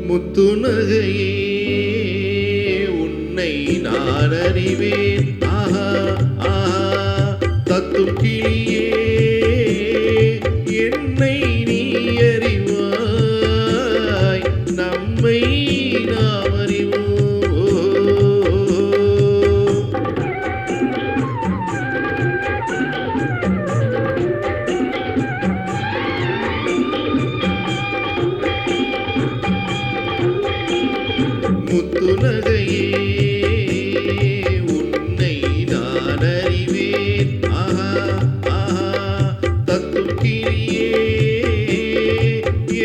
முத்துநகையே உன்னை நான் அறிவேன். ஆஹா ஆஹா தத்தும் கிளியே என்னை நீ அறிவாய், நம்மை நாம் அறிவோம். முத்துநகையே உன்னை நான் அறிவேன். ஆஹா ஆஹா தத்தும் கிளியே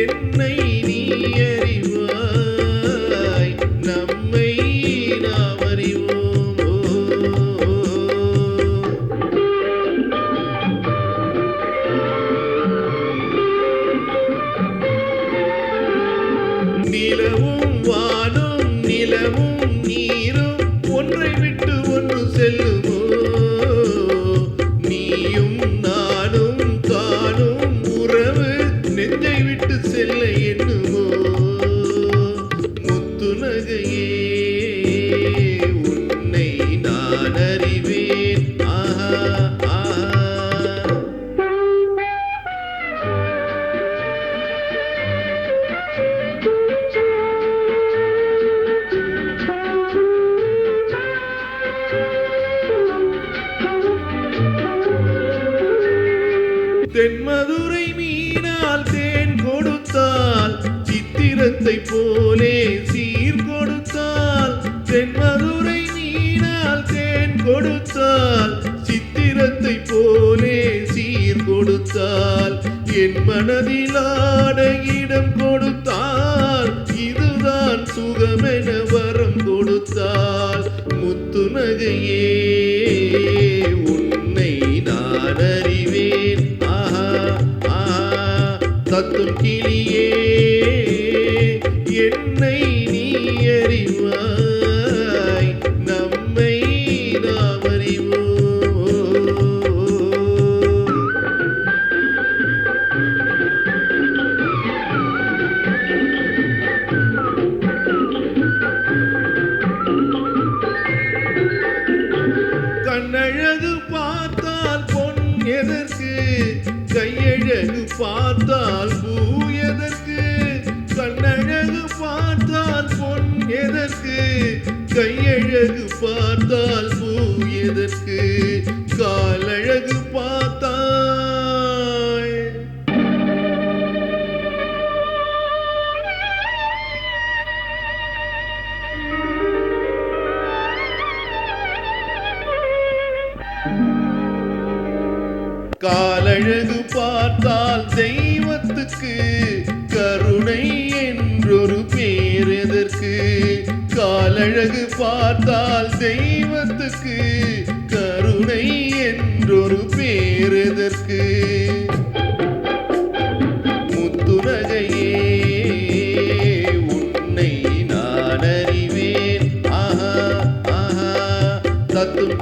என்னை நீ அறிவாய், நம்மை நாம் அறிவோம். நிலவும் வானும் நிலவும் நீரும் ஒன்றை விட்டு ஒன்று செல்லுமோ, நீயும் நானும் காணும் உறவு நெஞ்சை விட்டு செல்ல எண்ணுமோ. முத்துநகையே உன்னை நான் அறிவேன். ஆஹா ஆஹா தென்மதுரை மீனால் தேன் கொடுத்தால் சித்திரத்தை போலே சீர் கொடுத்தால், தென்மதுரை மீனால் தேன் கொடுத்தால் சித்திரத்தை போலே சீர் கொடுத்தால், என் மனதில் ஆட இடம் கொடுத்தால் இதுதான் சுகமென வரம் கொடுத்தால். முத்துநகையே உன்னை நான் அறிவேன். தத்தும் கிளியே என்னை நீ அறிவாய், நம்மை நாம் அறிவோம். கண்ணழகு பார்த்தால் பொன் எதற்கு, கையழகு பார்த்தால் பூ எதற்கு, கண்ணழகு பார்த்தால் பொன் எதற்கு, கையழகு பார்த்தால் பூ எதற்கு, காலழகு பார்த்தாய் காலழகு பார்த்தால் தெய்வத்துக்கு கருணை என்றொரு பேர் எதற்கு, காலழகு பார்த்தால் தெய்வத்துக்கு கருணை என்றொரு பேர் எதற்கு. முத்துநகையே உன்னை நான் அறிவேன். ஆஹா ஆஹா தத்தும்